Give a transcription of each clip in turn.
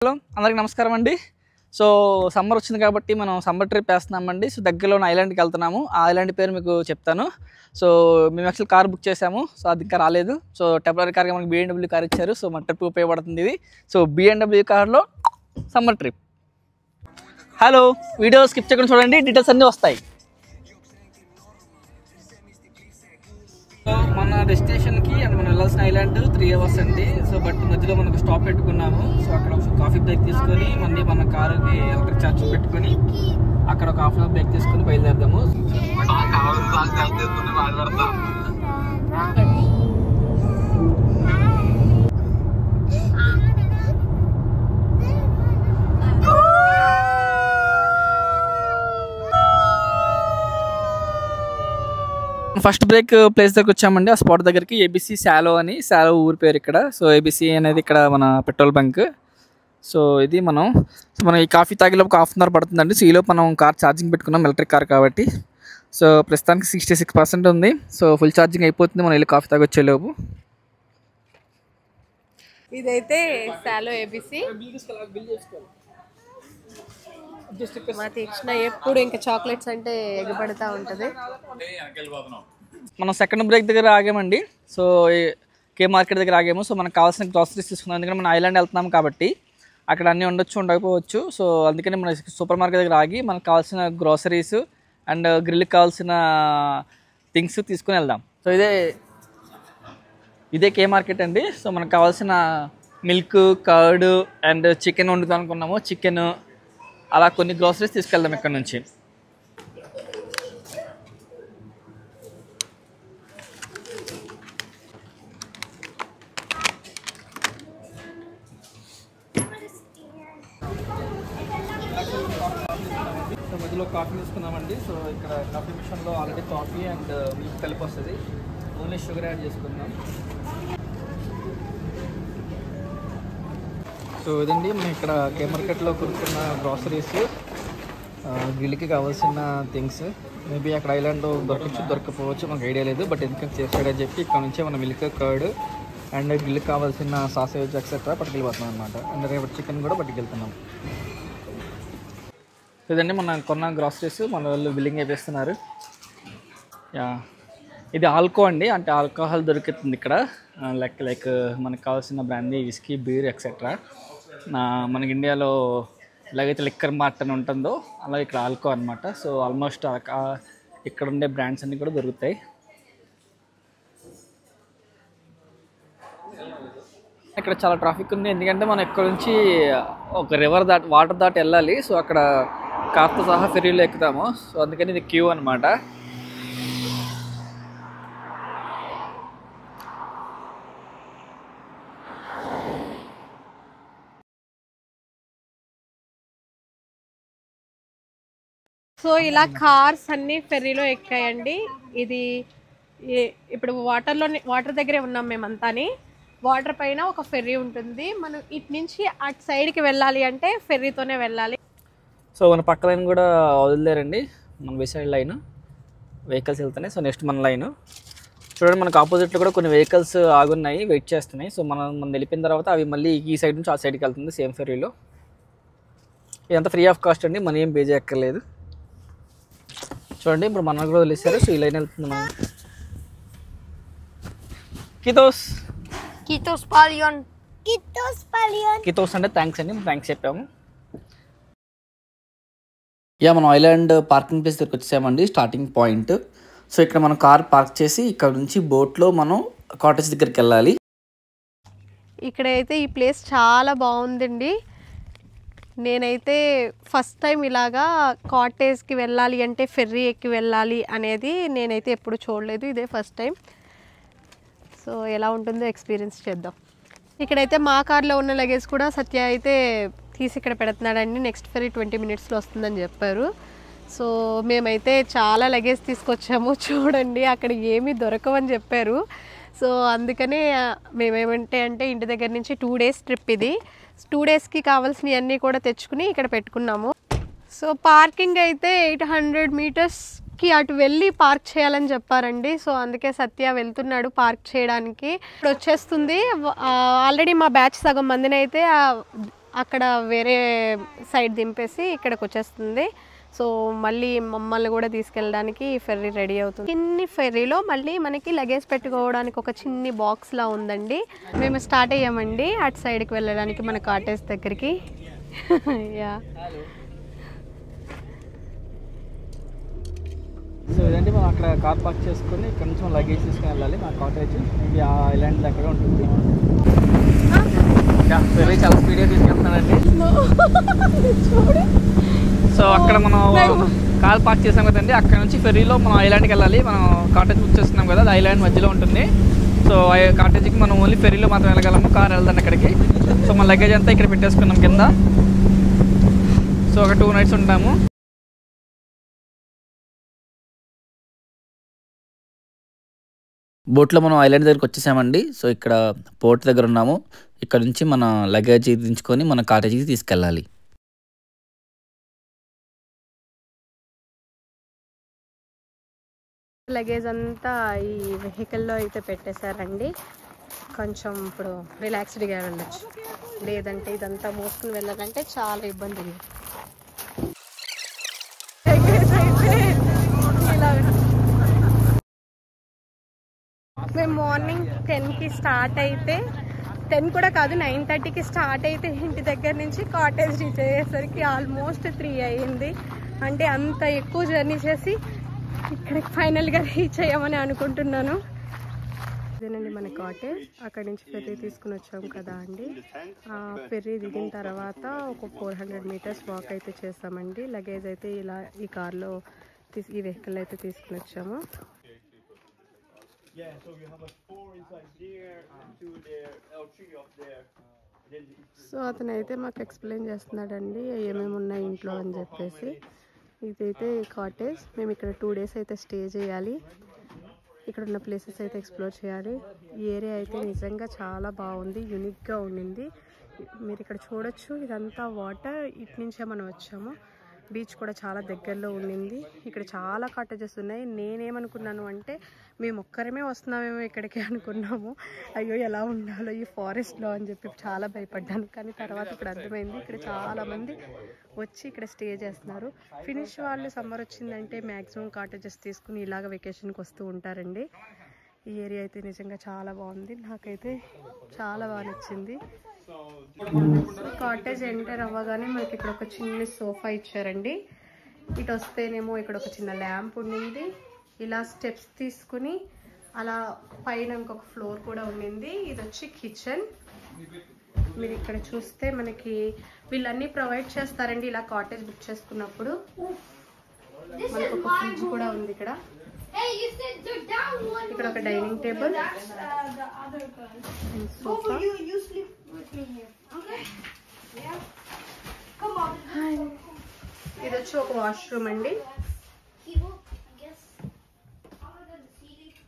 Hello అందరికీ నమస్కారం అండి. సో సమ్మర్ వచ్చింది కాబట్టి మనం సమ్మర్ ట్రిప్ వేస్తున్నామండి. సో దగ్గరలో ఉన్న ఐలాండ్కి వెళ్తున్నాము. ఆ ఐలాండ్ పేరు మీకు చెప్తాను. సో మేము యాక్చువల్ కార్ బుక్ చేసాము. సో అది ఇంకా రాలేదు. సో టెంపరీ కార్గా మనకి BMW కార్ ఇచ్చారు. సో మన ట్రిప్ ఉపయోగపడుతుంది ఇది. సో BMW కార్లో summer trip. Hello, video skip చేయకుండా చూడండి, డీటెయిల్స్ అన్నీ వస్తాయి. మన డెస్టినేషన్కి అండ్ మనం వెళ్ళాల్సిన ఐలాండ్ 3 hours అండి. సో బట్ మధ్యలో మనకు స్టాప్ పెట్టుకున్నాము. సో అక్కడ ఒక కాఫీ బ్రేక్ తీసుకొని మళ్ళీ మన కారుకి ఎలక్ట్రిక్ ఛార్జింగ్ పెట్టుకొని అక్కడ ఒక హాఫ్ అన్ అవర్ బ్రేక్ తీసుకొని బయలుదేరదాము. ఫస్ట్ బ్రేక్ ప్లేస్ దగ్గర వచ్చామండి. ఆ స్పాట్ దగ్గరికి ఏబీసీ శాలో అని, శాలో ఊరి పేరు ఇక్కడ. సో ఏబీసీ అనేది ఇక్కడ మన పెట్రోల్ బంక్. సో ఇది మనం ఈ కాఫీ తాగేలోపు హాఫ్ అన్ అవర్ పడుతుందండి. సో ఈలోపు మనం కార్ ఛార్జింగ్ పెట్టుకున్నాం, ఎలక్ట్రిక్ కార్ కాబట్టి. సో ప్రస్తుతానికి 66% ఉంది. సో ఫుల్ ఛార్జింగ్ అయిపోతుంది మనం వెళ్ళి కాఫీ తాగొచ్చేలోపు. ఇదైతే శాలో ఏబీసీ. మా తీక్షణ ఎప్పుడు ఇంకా చాక్లెట్స్ అంటే ఎగబడతా ఉంటుంది. మనం సెకండ్ బ్రేక్ దగ్గర ఆగామండి. సో కే మార్కెట్ దగ్గర ఆగాము. సో మనకు కావాల్సిన గ్రాసరీస్ తీసుకున్నాం. ఎందుకంటే మనం ఐలాండ్ వెళ్తున్నాం కాబట్టి అక్కడ అన్నీ ఉండొచ్చు, ఉండకపోవచ్చు. సో అందుకని మన సూపర్ మార్కెట్ దగ్గర ఆగి మనకు కావాల్సిన గ్రాసరీస్ అండ్ గ్రిల్కి కావాల్సిన థింగ్స్ తీసుకుని వెళ్దాం. సో ఇదే కే మార్కెట్ అండి. సో మనకు కావాల్సిన మిల్క్, కర్డ్ అండ్ చికెన్ వండుతాం అనుకున్నాము. చికెన్ అలా కొన్ని గ్రాసరీస్ తీసుకెళ్దాం ఇక్కడ నుంచి. సో మధ్యలో కాఫీ తీసుకున్నామండి. సో ఇక్కడ కాఫీ మిషన్లో ఆల్రెడీ కాఫీ అండ్ మిల్క్ కలిపి వస్తుంది. ఓన్లీ షుగర్ యాడ్ చేసుకుందాం. సో ఇదండి మనం ఇక్కడ కే మార్కెట్లో కొనుక్కున్న గ్రాసరీస్, గ్రిల్కి కావాల్సిన థింగ్స్. మేబీ అక్కడ ఐలాండ్ దొరకచ్చు, దొరకపోవచ్చు, మనకు ఐడియా లేదు. బట్ ఎందుకంటే చేస్తాడని చెప్పి ఇక్కడ నుంచే మన మిల్క్, కర్డ్ అండ్ గ్రిల్కి కావాల్సిన సాసేజ్ ఎక్సెట్రా పట్టుకెళ్ళిపోతున్నాం అనమాట. అండ్ రేపు చికెన్ కూడా పట్టుకెళ్తున్నాం. ఇదండి మనం కొన్న గ్రాసరీస్ మన వాళ్ళు బిల్లింగ్ అయిపోతున్నారు. ఇది ఆల్కో అండి, అంటే ఆల్కహాల్ దొరుకుతుంది ఇక్కడ. లైక్ మనకు కావాల్సిన బ్రాండీ, విస్కీ, బీర్ ఎక్సెట్రా. మనకి ఇండియాలో ఎలాగైతే లిక్కర్ మార్ట్ అని ఉంటుందో అలా ఇక్కడ ఆల్కో అనమాట. సో ఆల్మోస్ట్ ఇక్కడ ఉండే బ్రాండ్స్ అన్నీ కూడా దొరుకుతాయి. ఇక్కడ చాలా ట్రాఫిక్ ఉంది, ఎందుకంటే మనం ఇక్కడ నుంచి ఒక వాటర్ దాటి వెళ్ళాలి. సో అక్కడ కార్తో సహా ఫెరీలో ఎక్కుతాము. సో అందుకని ఇది క్యూ అనమాట. సో ఇలా కార్స్ అన్ని ఫెర్రీలో ఎక్కాయండి. ఇది ఇప్పుడు వాటర్ దగ్గరే ఉన్నాం మేమంతాని. వాటర్ పైన ఒక ఫెర్రీ ఉంటుంది. మనం ఇటు నుంచి అటు సైడ్కి వెళ్ళాలి అంటే ఫెర్రీతోనే వెళ్ళాలి. సో మన పక్క లైన్ కూడా వదిలేరండి, మన వెసైడ్ లైన్ వెహికల్స్ వెళ్తున్నాయి. సో నెక్స్ట్ మన లైన్ చూడండి, మనకు ఆపోజిట్లో కూడా కొన్ని వెహికల్స్ ఆగున్నాయి, వెయిట్ చేస్తున్నాయి. సో మనం వెళ్ళిపోయిన తర్వాత అవి మళ్ళీ ఈ సైడ్ నుంచి ఆ సైడ్కి వెళ్తుంది సేమ్ ఫెర్రీలో. ఇదంతా ఫ్రీ ఆఫ్ కాస్ట్ అండి, మనీ ఏం పే చేయక్కర్లేదు. చూడండి ఇప్పుడు మన కూడా వదిలేస్తారు. సో ఈ లైన్ వెళ్తుంది మనం. కితోస్ అంటే థ్యాంక్స్ అండి, థ్యాంక్స్ చెప్పాము. మనం ఐలాండ్ పార్కింగ్ ప్లేస్ దగ్గరికి వచ్చామండి, స్టార్టింగ్ పాయింట్. సో ఇక్కడ మనం కార్ పార్క్ చేసి ఇక్కడ నుంచి బోట్లో మనం కాటేజ్ దగ్గరికి వెళ్ళాలి. ఇక్కడైతే ఈ ప్లేస్ చాలా బాగుందండి. నేనైతే ఫస్ట్ టైం ఇలాగా కాటేజ్కి వెళ్ళాలి అంటే ఫెర్రీ ఎక్కి వెళ్ళాలి అనేది నేనైతే ఎప్పుడు చూడలేదు, ఇదే ఫస్ట్ టైం. సో ఎలా ఉంటుందో ఎక్స్పీరియన్స్ చేద్దాం. ఇక్కడైతే మా కార్లో ఉన్న లగేజ్ కూడా సత్య అయితే తీసి ఇక్కడ పెడుతున్నాడండి. నెక్స్ట్ ఫెర్రీ 20 minutesలో వస్తుందని చెప్పారు. సో మేమైతే చాలా లగేజ్ తీసుకొచ్చాము. చూడండి అక్కడ ఏమీ దొరకవని చెప్పారు. సో అందుకనే మేమేమంటే ఇంటి దగ్గర నుంచి 2 days ట్రిప్ ఇది. 2 daysకి కావాల్సినవన్నీ కూడా తెచ్చుకుని ఇక్కడ పెట్టుకున్నాము. సో పార్కింగ్ అయితే 800 meters అటు వెళ్ళి పార్క్ చేయాలని చెప్పారండి. సో అందుకే సత్య వెళ్తున్నాడు పార్క్ చేయడానికి. ఇప్పుడు వచ్చేస్తుంది. ఆల్రెడీ మా బ్యాచ్ సగం మందిని అయితే అక్కడ వేరే సైడ్ దింపేసి ఇక్కడికి వచ్చేస్తుంది. సో మళ్ళీ మమ్మల్ని కూడా తీసుకెళ్ళడానికి ఫెర్రీ రెడీ అవుతుంది. చిన్ని ఫెర్రీలో మళ్ళీ మనకి లగేజ్ పెట్టుకోవడానికి ఒక చిన్ని బాక్స్లా ఉందండి. మేము స్టార్ట్ అయ్యామండి అటు సైడ్కి వెళ్ళడానికి మన కాటేజ్ దగ్గరికి. యా సో ఇదంటే మనం అక్కడ కార్ పార్క్ చేసుకుని ఇక్కడ నుంచి మనం లగేజ్ తీసుకుని వెళ్ళాలి. మా కాటేజ్ మేబీ ఆ ఐలాండ్ దగ్గర ఉంటుంది. ఫెర్రీ చాలా స్పీడ్గా తీసుకెళ్తున్నానండి. సో అక్కడ మనం కార్ పార్క్ చేసాం కదండి, అక్కడ నుంచి ఫెర్రీలో మనం ఐలాండ్కి వెళ్ళాలి. మనం కాటేజ్ బుక్ చేస్తున్నాం కదా, అది ఐలాండ్ మధ్యలో ఉంటుంది. సో కాటేజ్కి మనం ఓన్లీ ఫెర్రీలో మాత్రం వెళ్ళగలము, కార్ వెళ్దాం అక్కడికి. సో మన లగేజ్ అంతా ఇక్కడ పెట్టేసుకున్నాం కింద. సో ఒక 2 nights ఉంటాము. బోట్లో మనం ఐలాండ్ దగ్గరికి వచ్చేసామండి. సో ఇక్కడ పోర్ట్ దగ్గర ఉన్నాము. ఇక్కడ నుంచి మన లగేజ్ దించుకొని మన కాటేజ్కి తీసుకెళ్ళాలి. లగేజ్ అంతా ఈ వెహికల్లో అయితే పెట్టేశారండి. కొంచెం ఇప్పుడు రిలాక్స్డ్గా వెళ్ళచ్చు, లేదంటే ఇదంతా మోసుకుని వెళ్ళాలంటే చాలా ఇబ్బంది. మేము మార్నింగ్ 10కి స్టార్ట్ అయితే, 10 కూడా కాదు 9:30కి స్టార్ట్ అయితే ఇంటి దగ్గర నుంచి కాటేజ్ రీచ్ అయ్యేసరికి ఆల్మోస్ట్ 3 అయ్యింది. అంటే అంత ఎక్కువ జర్నీ చేసి ఇక్కడికి ఫైనల్గా రీచ్ అయ్యామని అనుకుంటున్నాను. ఇదేనండి మన కాటేజ్. అక్కడి నుంచి ఫెర్రీ తీసుకుని వచ్చాం కదా అండి. ఫెర్రీ దిగిన తర్వాత ఒక 400 meters వాక్ అయితే చేస్తామండి. లగేజ్ అయితే ఇలా ఈ కార్లో ఈ వెహికల్ అయితే తీసుకుని వచ్చాము. సో అతను అయితే మాకు ఎక్స్ప్లెయిన్ చేస్తున్నాడండి ఏమేమి ఉన్నాయి ఇంట్లో అని చెప్పేసి. ఇదైతే కాటేజ్. మేము ఇక్కడ 2 days అయితే స్టే చేయాలి. ఇక్కడ ఉన్న ప్లేసెస్ అయితే ఎక్స్ప్లోర్ చేయాలి. ఈ ఏరియా అయితే నిజంగా చాలా బాగుంది, యూనిక్గా ఉండింది. మీరు ఇక్కడ చూడొచ్చు, ఇదంతా వాటర్. ఇటు నుంచే మనం వచ్చాము. బీచ్ కూడా చాలా దగ్గరలో ఉండింది. ఇక్కడ చాలా కాటేజెస్ ఉన్నాయి. నేనేమనుకున్నాను అంటే మేము ఒక్కరమే వస్తున్నామేమో ఇక్కడికి అనుకున్నాము. అయ్యో ఎలా ఉండాలో ఈ ఫారెస్ట్లో అని చెప్పి చాలా భయపడ్డాను. కానీ తర్వాత ఇప్పుడు అర్థమైంది ఇక్కడ చాలామంది వచ్చి ఇక్కడ స్టే చేస్తున్నారు. ఫినిష్ వాళ్ళు సమ్మర్ వచ్చిందంటే మ్యాక్సిమం కాటేజెస్ తీసుకుని ఇలాగ వెకేషన్కి వస్తూ ఉంటారండి. ఈ ఏరియా అయితే నిజంగా చాలా బాగుంది, నాకైతే చాలా బాగా నచ్చింది. కాటేజ్ ఎంటర్ అవ్వగానే మనకి ఇక్కడ ఒక చిన్న సోఫా ఇచ్చారండి. ఇటు వస్తేనేమో ఇక్కడ ఒక చిన్న ల్యాంప్ ఉండింది. ఇలా స్టెప్స్ తీసుకుని అలా పైన ఇంకొక ఫ్లోర్ కూడా ఉండింది. ఇది వచ్చి కిచెన్. మీరు ఇక్కడ చూస్తే మనకి వీళ్ళన్నీ ప్రొవైడ్ చేస్తారండి ఇలా కాటేజ్ బుక్ చేసుకున్నప్పుడు. మనకు ఒక ఫ్రిడ్జ్ కూడా ఉంది ఇక్కడ. ఇక్కడ ఒక డైనింగ్ టేబుల్, సోఫా. ఇది వచ్చి ఒక వాష్రూమ్ అండి.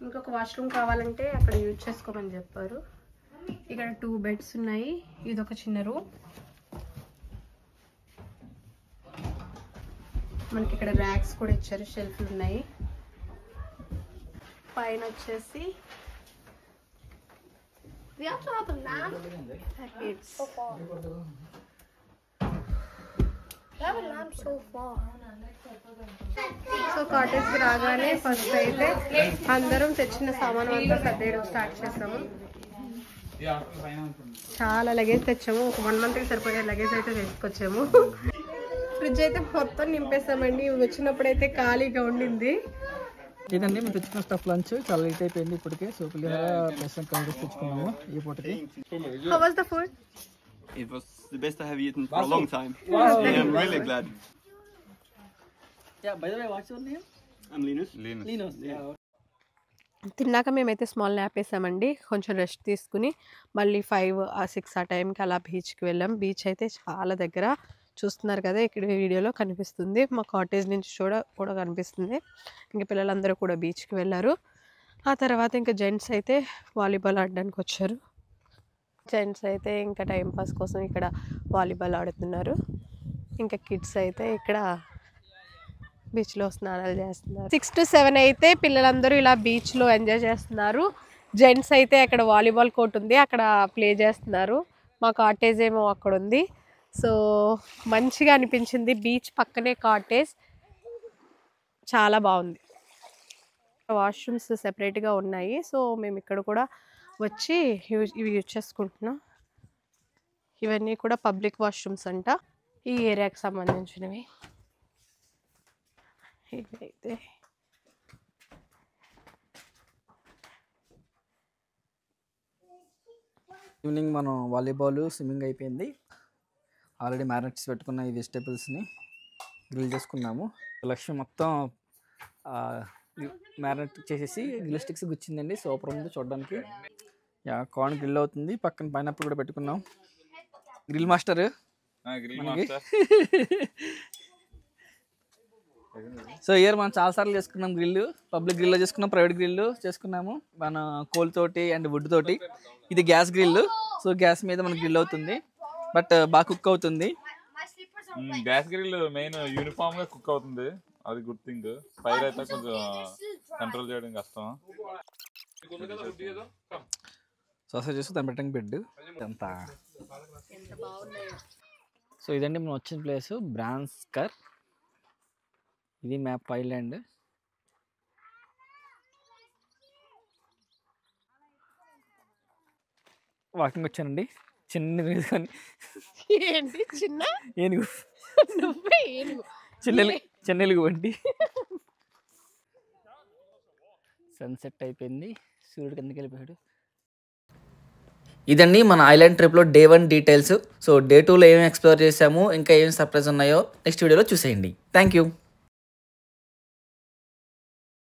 ఇంకొక వాష్రూమ్ కావాలంటే అక్కడ యూజ్ చేసుకోమని చెప్పారు. ఇక్కడ 2 beds ఉన్నాయి. ఇది ఒక చిన్న రూమ్. మనకి ఇక్కడ ర్యాక్స్ కూడా ఇచ్చారు, షెల్ఫ్లు ఉన్నాయి. పైన వచ్చేసి సో కాటేజ్కి రాగానే ఫస్ట్ అయితే అందరం తెచ్చిన సామాను అంతా సర్దేయడం స్టార్ట్ చేసాము. చాలా లగేజ్ తెచ్చాము. ఒక 1 monthకి సరిపోయే లగేజ్ అయితే తీసుకొచ్చాము. ఫ్రిడ్జ్ అయితే మొత్తం నింపేసామండి. వచ్చినప్పుడైతే ఖాళీగా ఉండింది. ఇదండి మేము తెచ్చుకున్న స్టఫ్ లంచ్. చాలా లేట్ అయిపోయింది ఇప్పటికే. సో పులిహోర ప్లస్ కర్రీ తెచ్చుకున్నాము ఈ పూటకి. How was the food? It was the best I have eaten for a long time. I'm really glad. Yeah, by the way, what's your name? I'm Linus. Linus. Yeah. తిన్నాక మేమైతే small nap వేసామండి. కొంచెం rest తీసుకుని మళ్ళీ 5 or 6 ఆ టైంకి అలా బీచ్కి వెళ్ళాం. బీచ్ అయితే చాలా దగ్గర చూస్తున్నారు కదా, ఇక్కడ వీడియోలో కనిపిస్తుంది. మా కాటేజ్ నుంచి కూడా కనిపిస్తుంది. ఇంక పిల్లలందరూ కూడా బీచ్కి వెళ్ళారు. ఆ తర్వాత ఇంకా జెంట్స్ అయితే వాలీబాల్ ఆడడానికి వచ్చారు. జెంట్స్ అయితే ఇంకా టైంపాస్ కోసం ఇక్కడ వాలీబాల్ ఆడుతున్నారు. ఇంకా కిడ్స్ అయితే ఇక్కడ బీచ్లో స్నానాలు చేస్తున్నారు. 6 to 7 అయితే పిల్లలందరూ ఇలా బీచ్లో ఎంజాయ్ చేస్తున్నారు. జెంట్స్ అయితే అక్కడ వాలీబాల్ కోర్ట్ ఉంది, అక్కడ ప్లే చేస్తున్నారు. మా కాటేజ్ ఏమో అక్కడ ఉంది. సో మంచిగా అనిపించింది. బీచ్ పక్కనే కాటేజ్, చాలా బాగుంది. వాష్రూమ్స్ సెపరేట్గా ఉన్నాయి. సో మేము ఇక్కడ కూడా వచ్చి ఇవి యూజ్ చేసుకుంటున్నాం. ఇవన్నీ కూడా పబ్లిక్ వాష్రూమ్స్ అంట, ఈ ఏరియాకి సంబంధించినవి. ఇవైతే ఈవినింగ్ మనం వాలీబాల్ స్విమ్మింగ్ అయిపోయింది. ఆల్రెడీ మ్యారినేట్స్ పెట్టుకున్న ఈ వెజిటేబుల్స్ని గ్రిల్ చేసుకున్నాము. లక్ష్యం మొత్తం మ్యారినేట్ చేసేసి గ్రిల్ స్టిక్స్ గుచ్చిందండి. సూపర్ ఉంది చూడడానికి. కార్న్ గ్రిల్ అవుతుంది. పక్కన పైనాపిల్ కూడా పెట్టుకున్నాం. గ్రిల్ మాస్టర్ సో ఇయర్ మనం చాలాసార్లు చేసుకున్నాం గ్రిల్. పబ్లిక్ గ్రిల్లో చేసుకున్నాం, ప్రైవేట్ గ్రిల్ చేసుకున్నాము. మన కోల్ తోటి అండ్ వుడ్ తోటి. ఇది గ్యాస్ గ్రిల్. సో గ్యాస్ మీద మనకి గ్రిల్ అవుతుంది, బట్ బాగా కుక్ అవుతుంది. గ్యాస్ గ్రిల్ మెయిన్ యూనిఫామ్ గా కుక్ అవుతుంది, అది గుడ్ థింగ్. ఫైర్ అయితే కొంచెం కంట్రోల్ చేయడం కష్టం. సాసేజ్ చేసి దాని పెట్టడానికి బెడ్ అంతా. సో ఇదండి మనం వచ్చిన ప్లేస్ బ్రాన్స్కర్. ఇది మ్యాప్ ఐలాండ్. వాకింగ్ వచ్చానండి చిన్న తీసుకొని. ఏంటి చిన్న ఏనుగు? నువ్వే ఏనుగు. చెన్నెలుగు వంటి. సన్సెట్ అయిపోయింది, సూర్యుడు కిందకి వెళ్ళిపోయాడు. ఇదండి మన ఐలాండ్ ట్రిప్లో డే 1 డీటెయిల్స్. సో డే 2లో ఏమేమి ఎక్స్ప్లోర్ చేసాము, ఇంకా ఏమేమి సర్ప్రైజ్ ఉన్నాయో నెక్స్ట్ వీడియోలో చూసేయండి. Thank you.